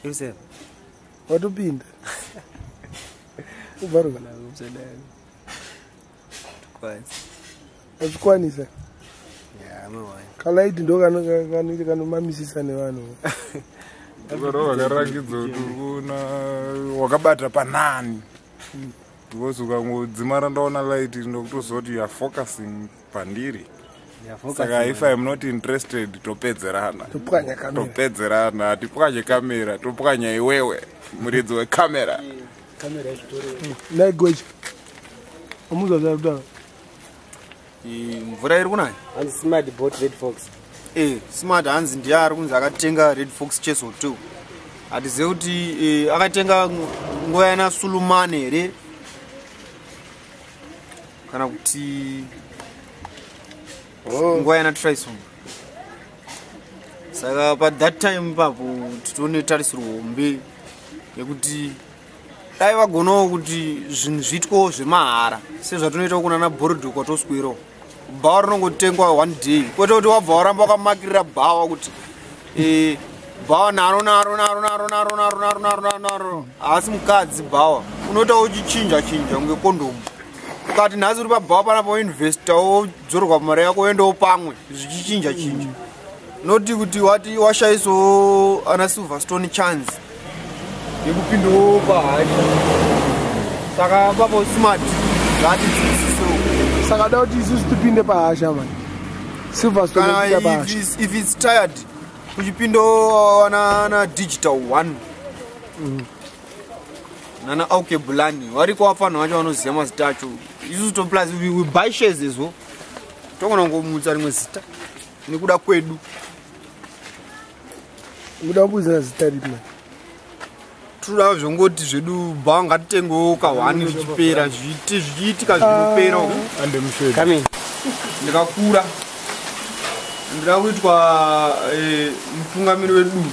Yosef. Watupinda. Ubaruka. Achikwanisa. Yeah, mawai. Kalaidi ndo kanomamisisa nevanhu. Wakarakidzo kuna wakabata panani. Because ukangodzimara ndaona light ndokutozoti ya focusing pandiri. Saka if I'm not interested topedzerana. Topwanya kamera. Topedzerana, tipwanye kamera, topwanya iwewe. Muridzi wekamera. Kamera yachitori. Naigwechi. Amuza zvakudaro. Mvura iri kunaya. Hanzi Smart bought Red Fox. Smart hanzi ndiye ari kunzi akatenga Red Fox Cheso 2. Hatizive kuti akatenga nguva yana Sulumane here kana kuti nguva yana Trison. Saka pa that time ipapo titone tarisiro hombe yekuti dai vagonawo kuti zvinhu zviitwewo zvemahara sezvatinoita kunana Borudo kwatoswiro. Bhawa rinongotengwa one day kwete kuti wabva waramba wakamakirira bhawa kuti bhawa naro asi mukadzi bhawa unoita uchichinja kunge kondomu. Ukati nhasi uri pabhawa panapa woinvesta wodzorwa mari yako woendawo pamwe zvichichinja noti kuti wati washayisawo ana Silverstone chance yekupindawo pahari. Saka papo Smart ngatidzidzisewo. Saka da kuti isusu tipinde pahasha mani. Silverstone tipinde pahasha. If it's tired kuchipindawo ana Digital 1 nana Auke Bulani wariko wafanha vacho vanoziva mazita acho. Isusu toplus we buy shares izvo togona kungomutsa rimwe zita nekuda kwedu. Uda kubudzira zita ripi mani? Toda zvongoti zvedu bhawa ngatitengewo ka1 zvichipera zvichiitika zvinopera ande mushedi. Kame ndikakura ndida kuitwa mutungamiri wedu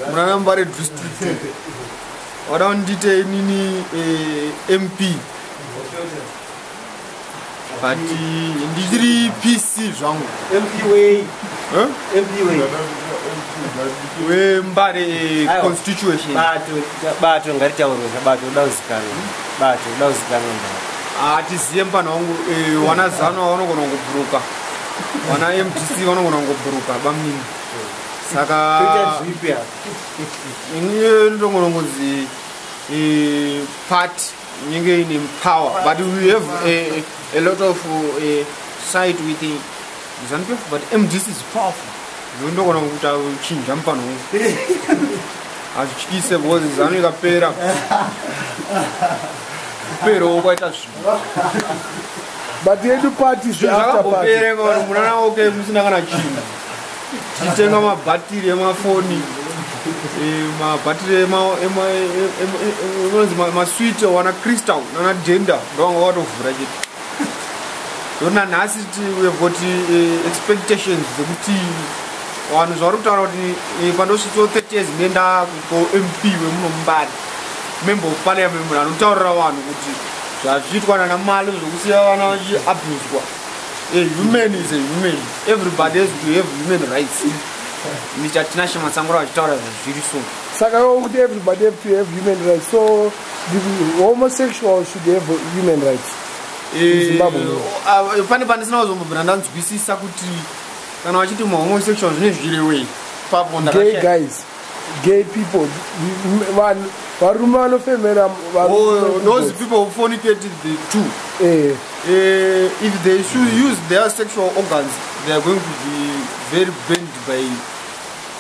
munana Mbare district. Wada ndite nini MP but ndichiri PC zvangu MP way weMbare constitution bato ngaritaurwa bato dauzikana hatizive mupana wangu wana zano vanogona kungobhuruka wana MTC vanogona kungobhuruka bamini. Saka inini ndongona kunzi part inenge ine power but we have a lot of side with ZANU-PF but MDC is powerful. Ndongona kuita uchinja mupano wangu hazvityise because ZANU ikapera kuperawo kwaita zvinhu. But yedu party zvakabopereka munana woke musina kana chinhu. Tichitenga mabhatiri emafoni mabhatiri maswiti wana Crystal nana Denda ndovanga vatovhura chete. Ndona nhasi we have got expectations dzekuti vanhu zvari kutaura kuti pandosvitsawo 30 years nenda MP wemunoMbare member of parliament anotaurira vanhu kuti zvazviitwa nana Mali zvokusiya vana vachiabhuswa. Human is a human. Everybody has to have human rights. Mr. Tinashe Matsangura vachitaura zviri so. Saka kuti everybody have to have human rights. So the homosexual should have human rights. Pane pandisina kuzombobvira ndanzwisisa kuti kana vachiti homosexual zvine zvirewei papo gay guys, gay people, varume vanofemera those people who fornicated the two. If they should use their sexual organs, they are going to be very bent by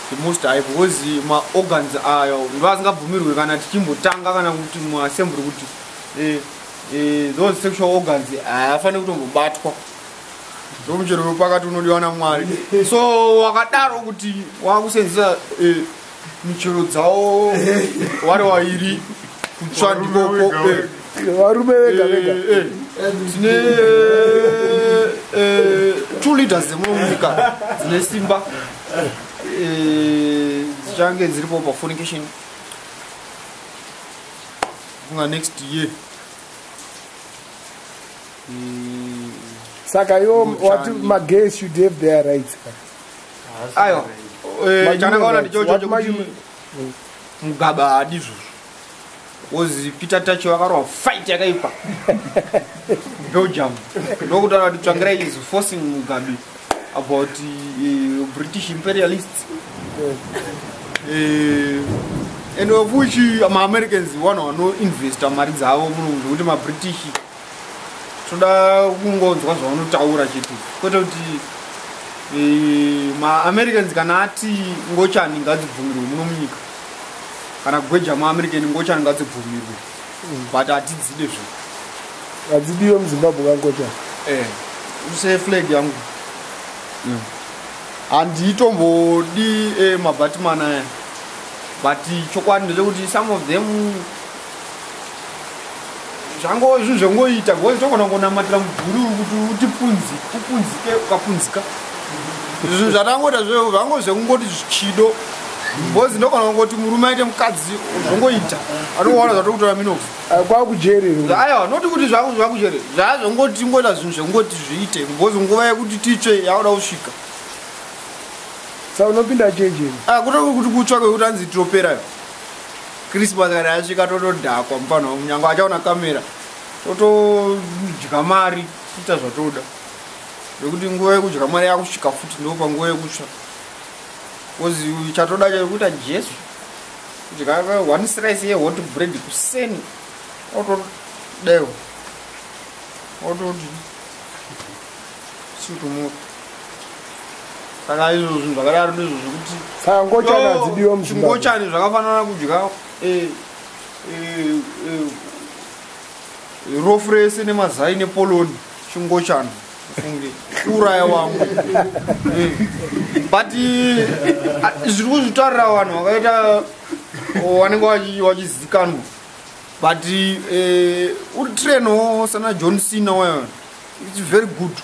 the most high because my organs are vasingabvumirwe kana tichimbotanga kana kuti muassembly kuti those sexual organs hafaniri kutombobatwa. Ndomuchero wepakati unodiwa naMwari. So wakadaro kuti wakusenzesa michero dzawo vari vairi kutsva ndikoko varume vega vega dzine 2 liters dzemunomunyika dzine simba dzichange dziripo pafornication kunga next year. Saka iwo what my gays should have their rights. Ayo. Chandakaona ndichocho chekuti Mugabe hadizvo. Wozi Peter Tachi wakarwa fight yakaipa. Belgium. Ndokutaura kuti Tsvangirai is forcing Mugabe about British imperialists. And of which Americans no invest mari dzavo muno kuti British toda kungonzwa zvavanotaura chete. Kwete kuti Americans kana ati ngochani ngadzibvumirwe muno munyika. Kana kugweja American ngochani ngadzibvumirwe. But atidzide zvo. Adzidiwe muZimbabwe kangochani. Use flag yangu. Handitombodi maBatman aya. But chokwadi ndechekuti some of them zvango zvinhu zvengoita ngozi tokona kunamatira mubhuru kuti upunzike ukapunzika. Zvinhu zvatangoita zvango zvekungoti chido. Ngozi ndokona kungoti murume aite mukadzi zvongoita. Anowana zvatokutora Minox. Kwakujerere. Aiwa, noti kuti zvakujere. Zvazvongoti ngoita zvinhu zvengoti zviite. Ngozi nguva yekuti titsve yakuda kusvika. Saka unopinda cheche. Kutoku kuti kutsvake kuti anzi topera. Christmas kana yasvika totodhakwa mupano munyango achaona kamera. Totodya mari kuita zvatoda. Nekuti nguva yekudya mari yakusvika futi ndopa nguva yekutsva. Kozi chatoda chekuita Jesu. Kudya one slice hot bread kuseni. Otodeo. Otodi. Situmo. Saka izvo zvinhu zvakadaro ndizvo zvekuti saka ngochani adzidiwa muZimbabwe. Ngochani zvakafanana kudya rofrese nemazai nepoloni chingochani funge uraya wangu. But zviri kuzvitaurira vanhu vakaita vanenge vachizikanwa. But uri treno sana John Cena wayo. It's very good.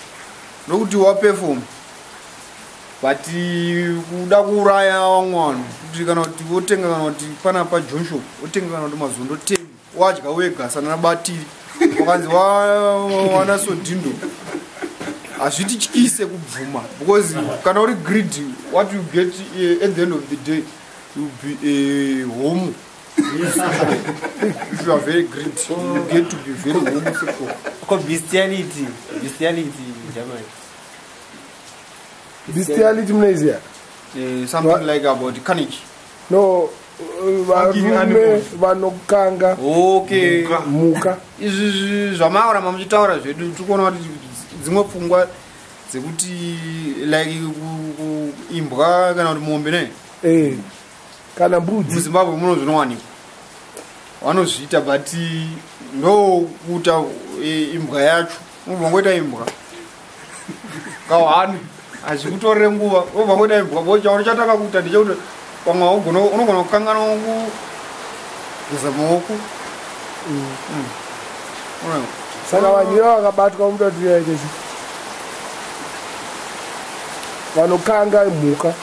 Nokuti waperform. But kuda kuuraya vamwe kuti kana kuti wotenga kana kuti panapa John Shop wotenga kana kuti mazondo 10 wadya wega sana nabatiri wakanzi wana sodindo hazvitityise kubvuma because kana uri greedy what you get at the end of the day you be homo. If you are very greedy you get to be very homosexual. Bestiality German. Bestiality mnaizia? Something like about carnage. No, varume vanokanga. Okay. Muka. Izvi zvamaura mamuchitaura zvedu tikuona kuti dzimwe pfungwa dzekuti like imbwa kana kuti mombe ne. Kana mbudzi. MuZimbabwe muno zvinowanikwa. Vanozviita but ndo kuta imbwa yacho. Unobva ngoita imbwa. Kawani. Azvikutorere nguva obva ngoita imbwa bocha unochataka kuita ndechekuti pamwe unogona kukangana kugeza maoko. Saka vanhu vakabatwa mutatu yaikechi vanokanga mhuka.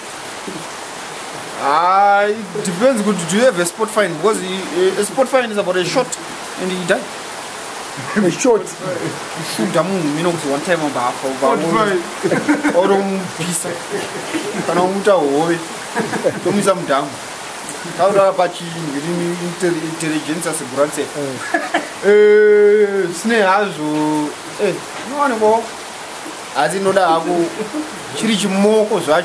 It depends. Good. Do you have a sport fine? Because a sport fine is about a shot and he died. A shot. Shoot a moon, you know, one time about or pizza. Can I move away? Tell me some down. How do Apache intelligence as a grant? Snare has no one more. As in, no, I go chirich more cause I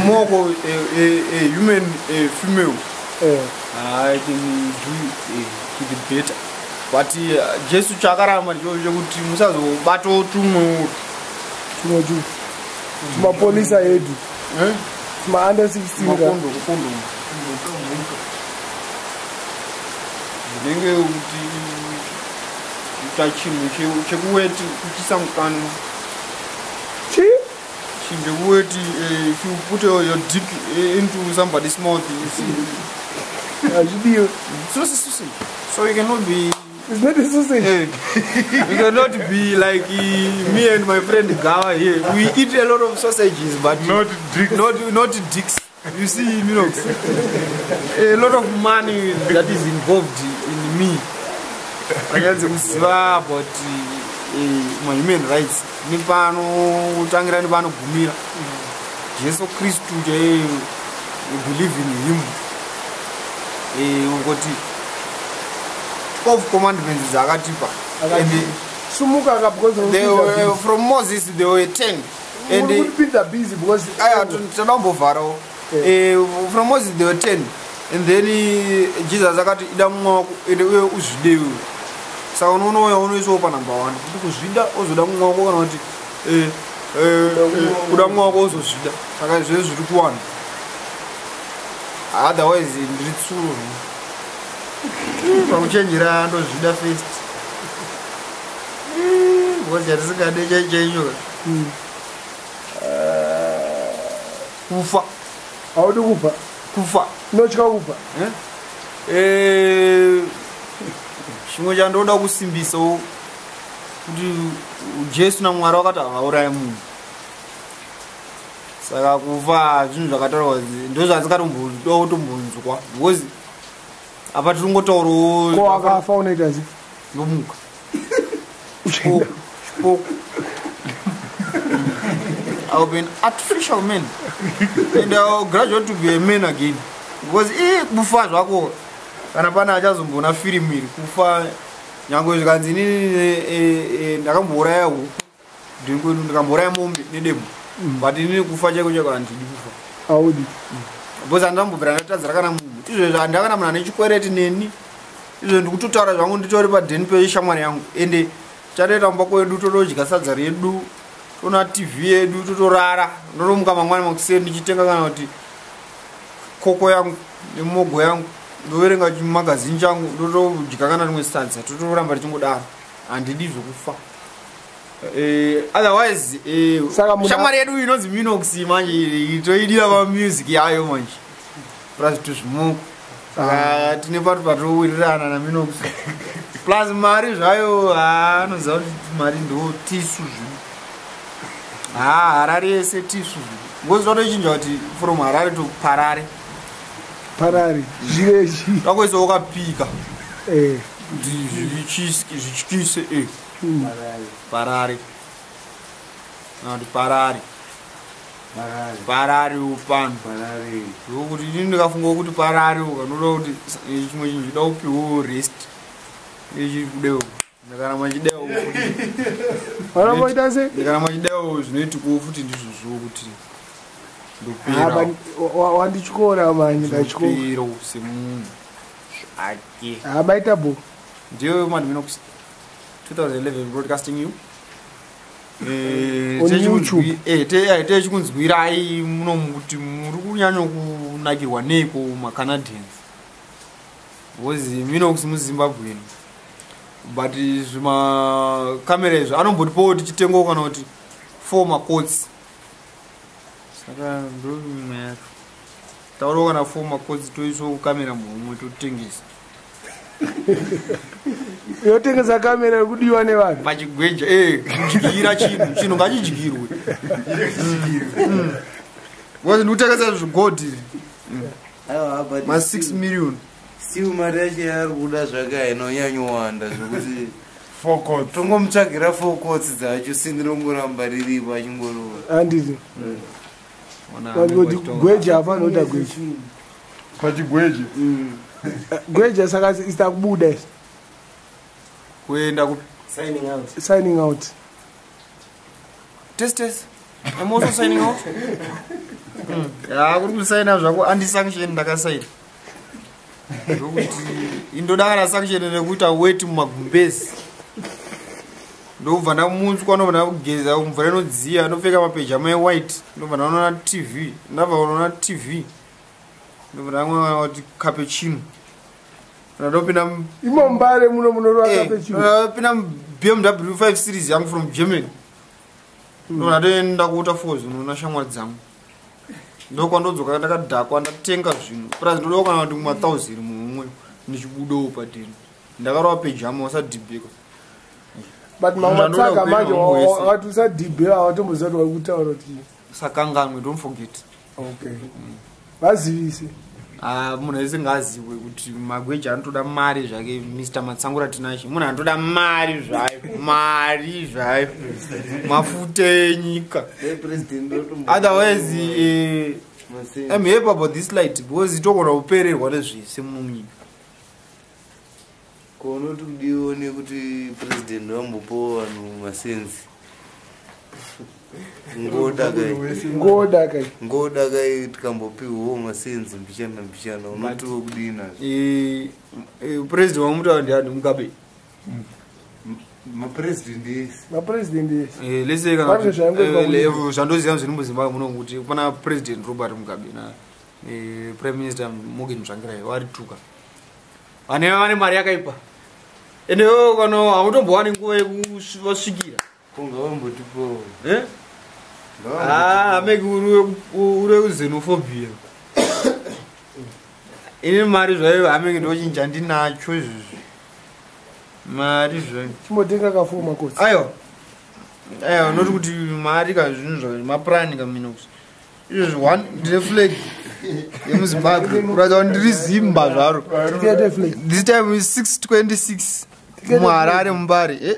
know more a human female. I can do it better. But just to Chakarama, you musazo battle to my police are head. My under 16. Chekuweti kuchisa mukano. Chekuweti if you put your dick into somebody's mouth, so you cannot be. It's not a sausage. You cannot be like me and my friend Gawa here. We eat a lot of sausages, but not dicks. You see, you know, a lot of money that is involved in me. I can't say about human rights nipanotangira nepanogumira Jesu Kristu je believe in him ngoti 12 commandments zakatipa and sumuka because from Moses there were 10 and the busy because tadambovharawo from Moses there were 10 and then Jesus akati ida mwako ende uye uzvidewe saka unoona unoisawo panamba 1 kuti kuzvida ozoda mwako kana kuti kuda mwako ozozvida saka zvezvo zviri kuwanda otherwise ndiri tsuro pakuchenjera ndozvida first because yatisingade chaichenyoka kufa audi kufa notya kufa chimwe chandoda kusimbisawo kuti Jesu naMwari wakati avauraya munhu saka kufa zvinhu zvakatarwa ndozvandingatomboda kutombonzwa because apa tiringotaurawo ko akafa unoita sei nomuka spoke I'll be an artificial man and I'll graduate to be a man again because kufa zvako kana pana achazombona firimu iri kufa nyangwe zvikanzi inini ndakambouraya huku ndikambouraya mombe nedemo but inini kufa chaiko chaiko handidi kufa audi because handambobvira ndatadzira kana munhu izvezvo handakana munhu ane chikwereti neni izvo ndikutotaura zvangu nditori padheni peshamwari yangu ende chatoita mumba kwedu totodya sadza redu tona TV yedu totorara ndotomuka mangwana makuseni ndichitenga kana kuti koko yangu nemogo yangu ndoverenga chimagazini changu ndotodya kana rimwe sadza totoramba tichingodaro handidi zvokufa otherwise shamwari yedu inonzi Minox manje toidira pamusic yayo manje plus tuzvimoko saka tine patu patowirirana naMinox plus mari zvayo anoziva kuti mari ndo tisu zvino Harare yese tisu ngozi zvatochinja kuti from Harare to Parare zvirechi takoisa wakapika zvityise Parare nati Parare upano ndokuti ini ndikafunga kuti Parare ukanoda kuti chimwe chinhu chida upiwo rest ichi kudeo ndakana machideo waramoita sei ndakana machideo zvinoiti kufuti ndizvo kuti wandichikora manje ndachikora semunhu zvake maita bo ndiyo Minox 2011 broadcasting you on YouTube techikunzwirai munomu kuti muri kunyanya kunakirwa neiko maCanadians because Minox muZimbabwe but zvimakamera izvo anombotipawo tichitengawo kana kuti 4 makotsi saka ndomimwe yacho taurawo kana 4 makotsi toisawo kukamera mumwe totengesa yotengesa kamera yekudiwa nevanhu pachigweja kudyira chinhu ngachidyirwe because ndikutengesa zvigodhi ma 6 million siu mari yacho yaari kuda zvake inonyanyowanda zvokuti focus tongomutsvagira focus dzacho sindinongoramba riripo achingorova handiti gweja hapana kuita gweja pachigweja gweja saka isita kubuda isi kuenda ku signing out test I'm also signing out kuri kusaina zvako andisanction ndakasaina ndokuti indoda kana sanction nekuita wet mumagumbezi ndobva ndamunzwa ndobva ndakugeza mvura inodziya ndopfeka mapejama ewhite ndobva ndaona TV ndabva kuona TV ndobva ndamwa kuti cappuccino ndopinda imombare munorwa cappuccino pinda BMW 5 series yangu from Germany ndobva ndatoenda kuota force unoona shamwari dzangu ndokwandodzoka ndakadhakwa ndatenga zvinhu plus ndoda kana kuti kuma 1000 mumwe ndichibudawo padeni ndakarova pejama wasadhibheka but mamatsaga manje wakati usadhibhera watomboziva kuti wari kutaura kuti sakanganwe don't forget okay vazivise munhu asingaziwe kuti magweji anotoda mari zvake. Mr Matsangura Tinashe munhu anotoda mari zvayo, mari zvayo, mafuta enyika. Otherwise I'm happy about this light because itogona kupererwa nezvese munyika. Kono tudione kuti president wambopo vanhu masenzi. Ngoda kai tikambopiwa masenzi mbichana unotiro kudina. President wamutaura ndiani Mugabe? Mapresident is. Lese kana zvandoziva zviri muZimbabwe muno kuti pana President Robert Mugabe na Prime Minister Morgan Tsvangirai vari tuka. Vane mari yakaipa. Enewo kana hautombowani nguva yekusvikira. Kungawambotipo. Make ure xenophobia. Ini mari zvayo hamenge ndochinja ndinacho izvi. Mari zvayo. Chimotenga kafoma kosi. Ayo noti kuti mari kazvinhu zvayo mapurani kaminox. Izvi one ndine flag yemuZimbabwe. Kuratidza kuti ndiri Zimba zvaro. This time is 626. Muharare Mbare.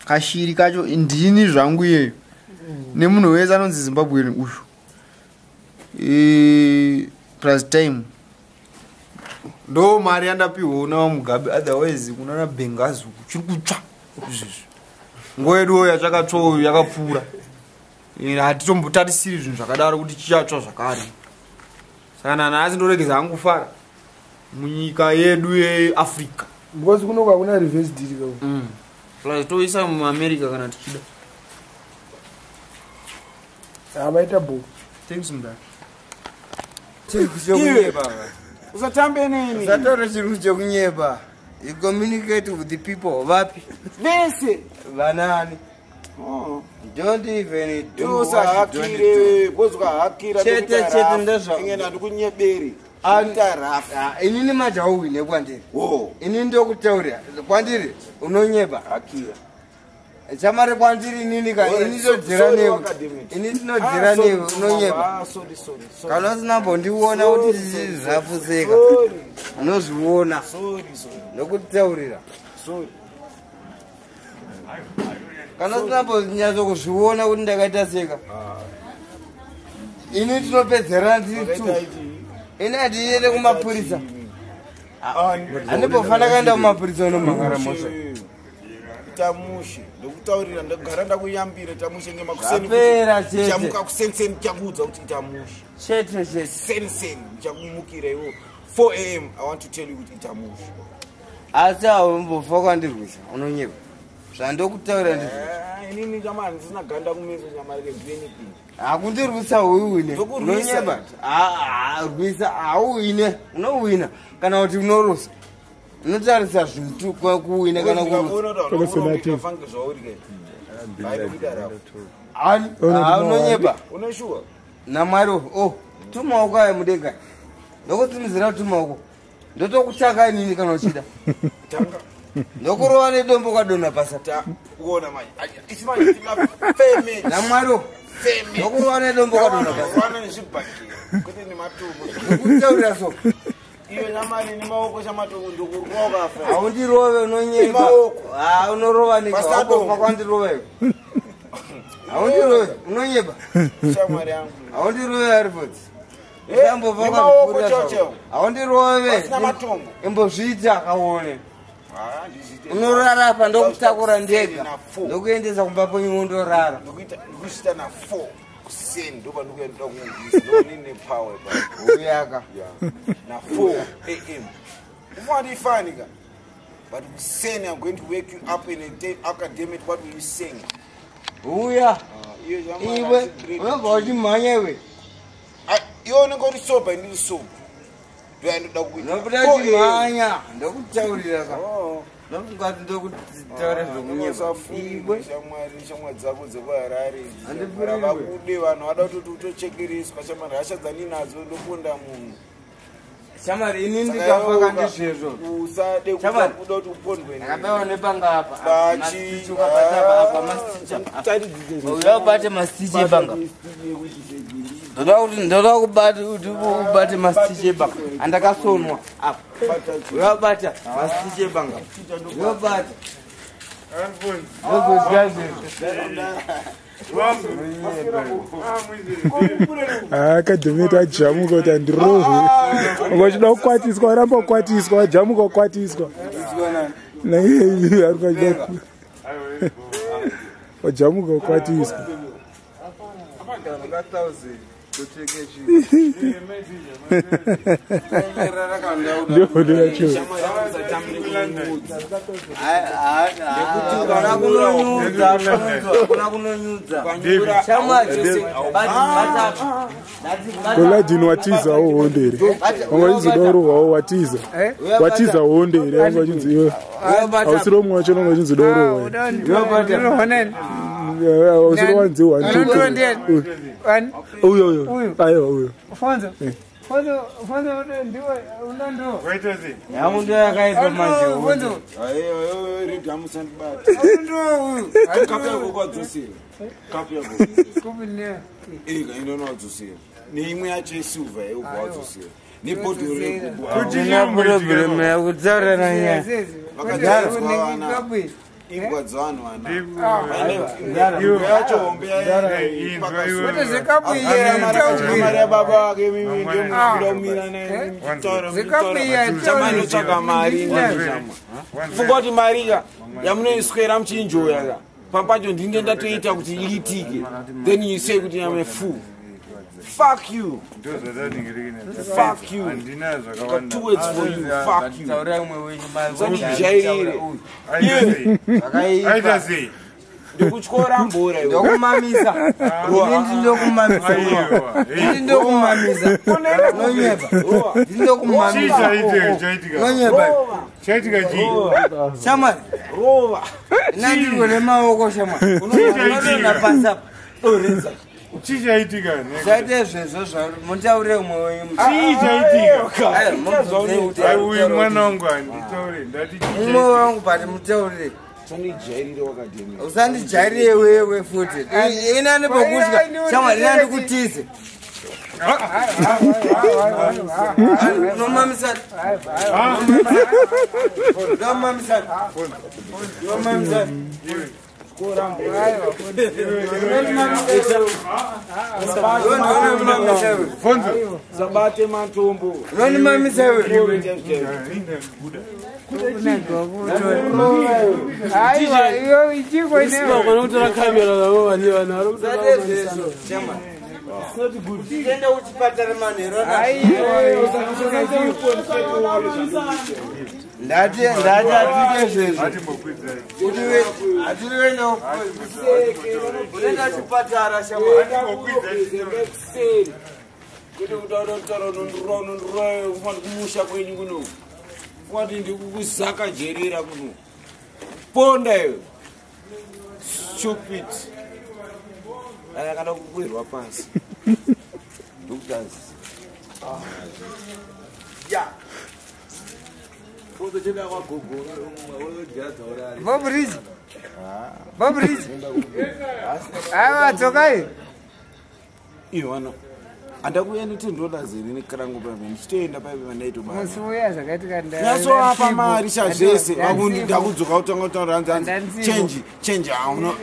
Kashiri kacho ndini zvangu iyeyo. Nemunhu wese anonzi Zimbabwe uyu. Plus time. Ndo mari yandapiwa na Mugabe, otherwise kunana Bengazi chiri kutsva. Nguva yedu yatsvakatsva yakapfuura. Hatitombotarisiri zvinhu zvakadaro kuti chichatsva zvakare. Saka nhasi ndoregeza hangu kufara munyika yedu yeAfrica. Because kunoka kuna reverse deal. Plus toisa muAmerica kana tichida. Amaita bo. Thanks mda. Chekunyeba. Usatambe nini? Usatore chiri chekunyeba. You communicate with the people. Vapi? Vese. Vanani? Don't even do hakire bozwa hakira chete ndezvo ingena ndikunyeberi antarafa inini majawi nekwandiri inini ndokutaurira kwandiri unonyeba hakira chamare kwandiri inini ka inini ndodzira newe inini ndinodzira newe unonyeba kana usinambo ndiona kuti zvapfuseka unozviona ndokutaurira kana usinambo nyatso kuzviona kuti ndakaita seka ini tinopedzerana tiri tu ini hatiende kumapurisa handipofana kaenda kumapurisa unomhangara mosha tamushe ndokutaurira ndagara ndakuyambira tamushe ngemakusenapera chamuka kusenseni chakuudza kuti tamushe chete senseni chakumukira iwo 4 am I want to tell you kuti tamushe asi haumbofa kwandirwisa unonyeba zvandokutaura inini chamari ndisina ganda kumeso chamari kenything hakundirwisa hauine unonyeba rwisa hauine unowina kana kuti unorusa unotarisa zvinhu kuwina kana unonyeba unoshuwa namwari tumaoko aya mudenga ndokutimizira tumaoko ndotokutaka inini kana uchida ndokurova nedombo kwadona pasata kuona mai isimani tingafeme namwari ndokurova nedombo kwadona pasana nezvibhakira kuti nematombo ndokutaurira so iyo namari nemaoko chamatombo ndokurova kafa haundirove unonyeba unorova neaofa kwandirova ivo haundirove unonyeba shamwari yangu haundirove arifodzi haundirove imbozviita akaone unorara ndokutakura ndega ndokuendesa kumba kwenyu undorara ndikuchita na 4 kuseni ndoba ndikuenda kuungisa power uyaka na 4 am ufuna ifanika but kuseni I'm going to wake you up in a day academic what will you sing uya iwe unobva uchimhanya iwe ione ngori soba ndiri soba ndoyandoda kuita nobuda chimhanya ndokutaurira ka nokungati ndokutaura zvokunyeba iwe shamwari dzako dzekuharare vakude vanhu vada kuti utochekereswa shamwari hasha dzandinadzo ndokunda munhu shamwari ini ndikafa kandizvezvo usade kuda kuti upondwe ndakabewa nepangapa uya ubate masichi epanga ndoda kubate masitichebanga andakasonwa apa uyabata masitichebanga uyabata akadhometa ajamuka kuti andirohwe ngachida kukwatiswa aramba kukwatiswa ajamuka kukwatiswa naiyei arikachida wajamuka kukwatiswa koladini watiza wohondere angachinzidorohwawo watiza wohondere angachinziwe ausiro mwe wacho angachinzidorohwa ausiro wanziwa uyo aiwa uyo Fonzo ndiwe unando. Waitozi. Yamuntu yakaitwa manje. Fonzo. Ayo read amusandi bati. Ndo. Kapya kokwadzosira. Kapya ko. Kubine. Inonodzosira. Ni imwe yacho yesilver yobwadzosira. Ni bodore kubwa. Kujina problem ya kudzara nanya. Vakagara vana. Igwadzano wana. Yacho ombe yayi. What is the cup here? Maria baba ke mimi ndio mkira umira naye. Chamani chaka mari ndizama. Fungoti Maria yamunoiswera mchinjoya. Pampacho ndinge ndatoita kuti iitike. Then you say kuti I'm a fool. Fuck you. Fuck you. Got 2 words for you. Fuck you. Aita sei. Ndikuchora mbora iwe. Ndokumamisa. Ndokumamisa. Ndokumamisa. Nonyeba. Ndokumamisa. Nonyeba. Chaitika ji. Shama. Rova. Nandi kule maoko shama. Unoona pasa. Orenza. Chichaitika. Zvaitezve zvozvo muntaure umwe wenyu. Chichaitika. Uyu mwana wangu anditaure ndati chichaitika. Umwe wangu bati mutaurire. Usandijairire wewe futi. Ina nepokutya. Chama ndinandi kutize. Nomamisa. Nomamisa. Nomamisa. Fonzo sabate matumbo noni mami sewe Aiwa iyo ichiko ine kunotora kamera lavo vane vanhu vari chama not good tienda uchipatara manhero ndati atike zvezvo atiriweno uenda chipatara shama kuti udautara nondiroyo kufana kumusha kwenyu kuno kwati ndikukuzaka jerera kuno ponda iyo stupid akada kukwirwa pasi doctors ya Bobrizi. Aiwa tsokai. Iwana. Andakuya $10 nekarangu pamwe ndichitoenda paive vanaito baba. Musiuya zvakaitika nda. Nyaso apa mari chazvese vakundi ndakudzoka kutanga kutaura change hauna.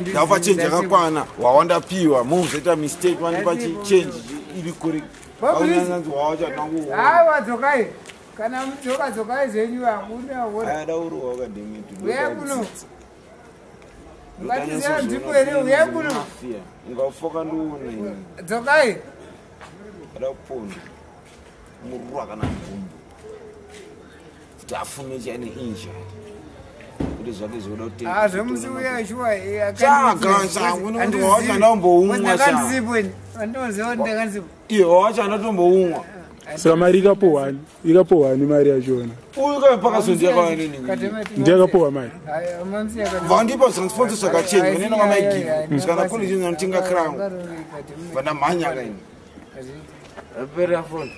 Ndapa change yakakwana wawandapiwa muzoita mistake vandipa change iri correct. Vaunyanzi wawacha nangu. Aiwa tsokai. Kana mudzoka tsokai zenyu hakuna wona. Ayada uruwa wakadhimiti. Uya kuno. Ngatiziya ndipo ere uya kuno. Ungafoka nduone. Tsokai. Ada kuponda. Murwa kana mvumbu. Kuti afume chane inja. Kuti zvake zvoda kutenga. Zvomusiuya shuwa Chaka unondo wacha ndomboumwa cha. Ndakazipweni. Andoziva ndakazipwa. Iyo wacha ndomboumwa. Saka mari ikapohwani mari yachona. Uyu kapaka sondia kwa nini? Ndiyakapohwa mari. Vandipa sponsor zvakachenja nena mamaigi. Kana kuli zvinhu anotenga crown. Vana mhanya kaini. apera phone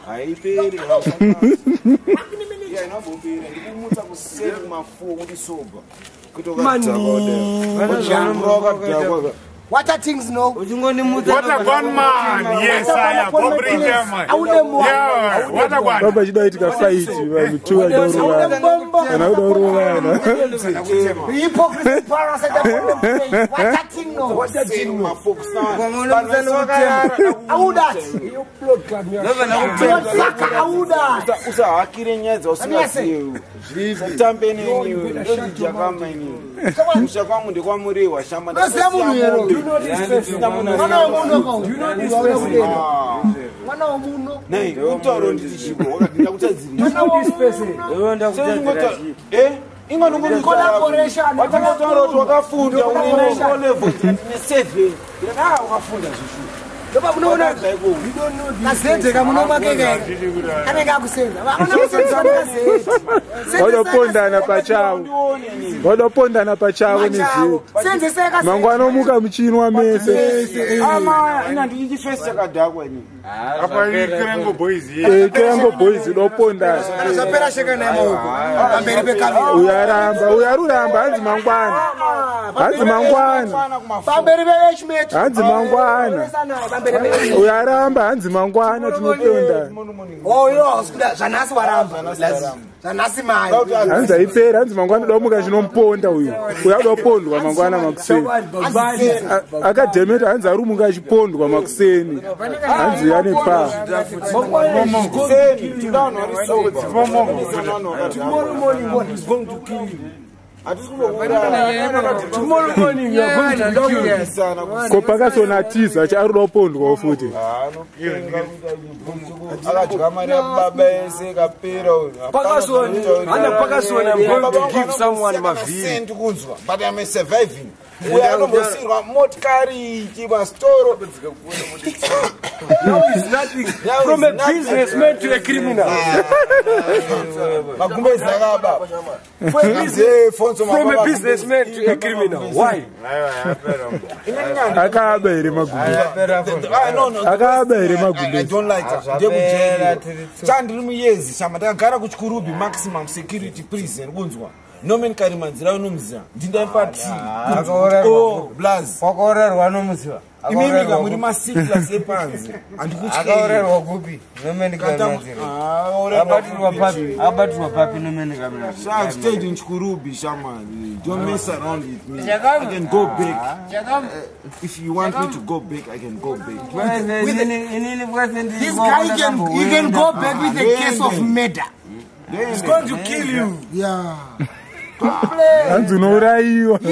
Haiperi. Ya inabopira ndikumutsa kuseri mafuo kuti soba. Kutoka dzakode. Vana zvanoka dzakode. What are things no? What a gunman! Yes, I am. Bring them. Yeah, what a gun. Baba chida itika fight vamutua dorwana. Ana dorwana. Hypocrite parasite. What are things no? What are things no? Audat. You plot club me. Audat. Usa akire nyeza usinasiyo. Tambeni ni jakama ni. Usha kwangu ndi kwamuriwa shamba. You know this person. You know this person. Mwana wa muno. Nei, utoro ndishibo. Wakati kutaziri. You know this person. Inga nungu collaboration. Watangotoro wakafunda unene level. Ni safe. Wakafunda shishu. Loba munoona. Kasete kamunoma keke. Kaneka kusenza. Bakona kusenza kasete. Wadopondana pachawo. Wadopondana pachawo nizi. Senze seka. Mangwana omuka muchinwa mese. Ama ina ndiji face yakadakwa ni. Apa Krengo boys. Krengo boys dopondana. Zapera sheka na maoko. Amberi pe kamera. Uyaruramba hanzi mangwana. Hanzi mangwana. Pamberi pe hmate. Hanzi mangwana. Uyaramba hanzi mangwana tinotonda. Oh yo, zvanasi waramba. Zvanasi mai. Hanzi aipera hanzi mangwana domuka chinomponda uyu. Uyadopondwa mangwana makuseni. Akademeta hanzi arumuka achipondwa makuseni. Hanzi ane pa. Tomorrow morning what is going to kill you? Tomorrow morning you are going to kill you. Kopaka sona tiza charudopondwa futi. Pakasona I'm going to give someone my view. But I'm surviving. We are almost motkari chibastoro. Now it's nothing. From a businessman to a criminal. From a businessman to a criminal. Why? I don't like it. Maximum security prison. No man carry manzira unomza. Dinda party. Oh, blaz. Wakorerwa nomuziva. Imimi muri masikla sepanzi. Akaorerwa kupi? No man carry manzira. Abatirwa papi no man carry manzira. I've stayed in Chikurubi, shaman. Don't mess around with me. I can go back. If you want me to go back, I can go back. This guy can go back with a case of murder. He's going to kill you. Yeah. You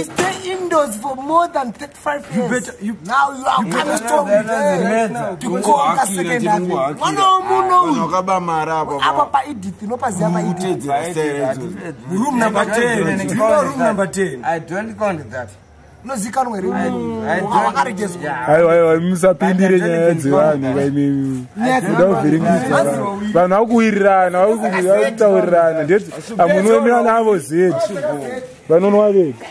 stay indoors for more than 35 years. Now you are coming strong to go on a second hand. Room number 10. Room number 10. I don't count that. No, Zikan were musapindire nyaya dzevanhu vaimimi vanhu vakuwirirana vakutaurirana ndeti amunoemera navo zedi vanonwa vega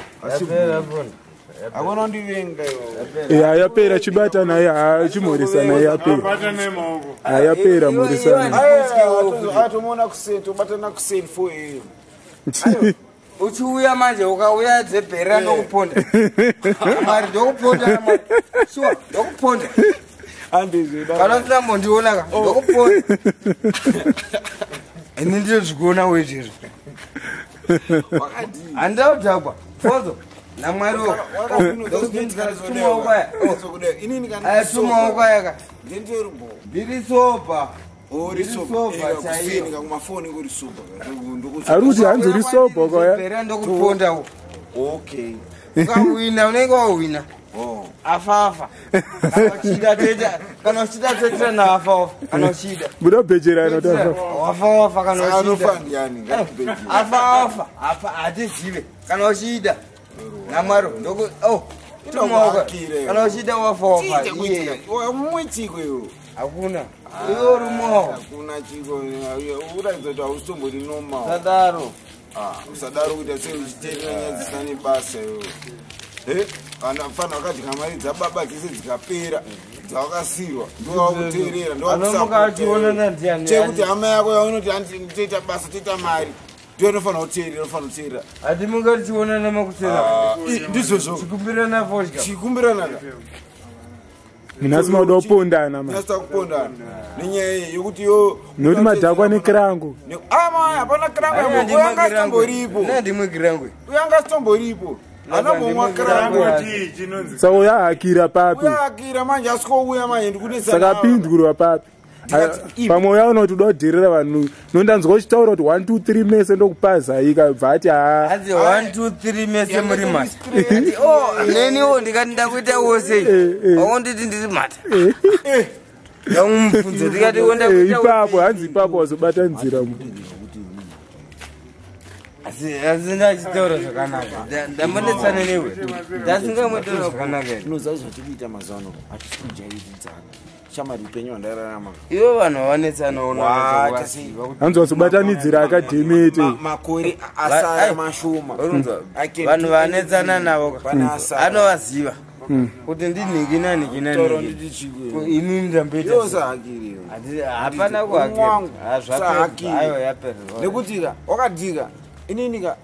yapera chibatana chimhoresana yapera mhoresana uchiuya manje ukauya dzebhera ndokuponda mari ndokuponda sure ndokuponda kana tinambondionaka ndokuponda ini ndiro zvikuona wezvizvo handaudhakwa fozo namwari tumaoko yaka ndiri sopa Aruti hanzi risobo koya. Pera ndokuponda. Okay. Ukawina unenge wawina. Afafa. Kana uchida tete na afafa. Kana uchida. Buda bejerana tafa. Afafa kana uchida. Afafa. Afa adizive. Kana uchida. Namaro ndoko tumaoka. Kana uchida wafafa. Mwitiko yo. Hakuna. Iyo rumo. Hakuna chiko. Uraidza kuti austombori noma. Sadaro. Usadaro kuti ase uchitenda nyadzisani basa yo. Kana mfana wakati kamaridza baba kise dzikapera. Dzakasirwa. Ndo wakuteerera, ndo wakusapoterera. Anomuka achiona ndiani. Chekuti hama yako yaunoti nditoita basa, toita mari. ndiwe nofana kuteerera nofana kuteerera hati mungatichionana makusera ndizvozvo chikumbirana fosha chikumbiranaka Minasi mauda kupondana ma. Minasi kupondana. Nenyaya yokuti yo noti madhakwa nekirangu. Hapana kirangu. Uyanga stomboripo. Ndimwe kirangu. Uyanga stomboripo. Anobomwa kirangu chinonzi. Saka uyahakira papi. Uyahakira manje asikouya manje ndikunesa. Saka pindurwa papi. Pamwe yaunoti udodhirira vanhu nondanzwa uchitaura kuti 1 2 3 mese ndokupazaika bvati hati 1 2 3 mese muri mata neniwo ndikati ndakuita wose wakonditi ndiri mata ndamubvunza ndikati ipapo hanzi ipapo wazobata nzira asi ndachitaura zvakanaka ndambonetsana newe ndasingamwetaura zvakanaka unozaizva tikuita mazano hatisikujairidzana shamari upenyu wandararama ivo vanhu vavanetsana hanzi wazobatanidzira akadhemete makore asara mashoma vanhu vanetsana navo anovaziva kuti ndinhikinanikinanini ndamboitahapana kuhakirnekuti wakadhika ininika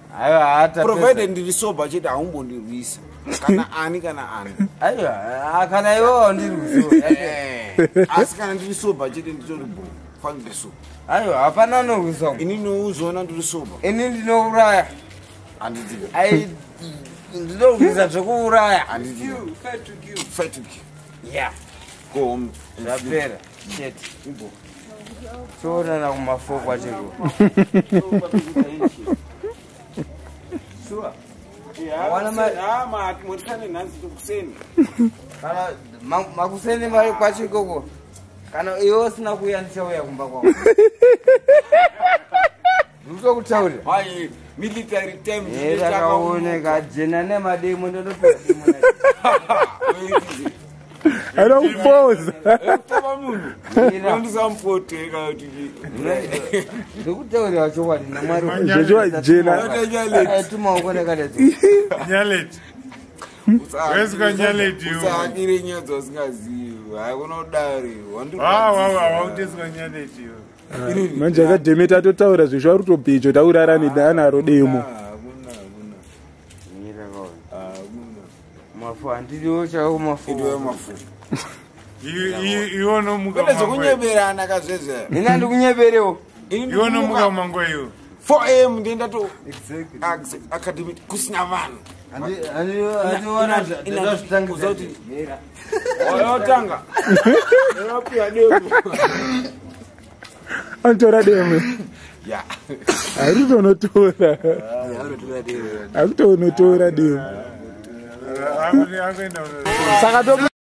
provided ndiri soba chete haumbondirwisa kana ani aiwa kana iwo wandirwisa asi kana ndiri soba chete nditori bo fanire soba aiwa hapana norwisa ini nouzona ndiri soba ini ndinouraya ndinorwisa zvekuuraya zvapera chete choonana kumafoko acheko kana makuseni vari kwachikoko kana iwe usina kuuya ndichauya kumba kwako ndikutokutaurira military time rakaoneka jena nemademo ndondopewa anokupoza ndikutaurira chokwadi namwariusahakire nyadzi wasingazivi hakunodari manje akadhemeta atotaura zvezvo ari kutobhijo taurara nedanaro demo mafu handiriwo chavo mafu iwonomukazokunyeberana kazvezve nina ndikunyeberewo iwonomuka mangwa iyo 4am ndiendato academy kusina vanhu otanga anotora demo haritonotora hakutonotora demo saka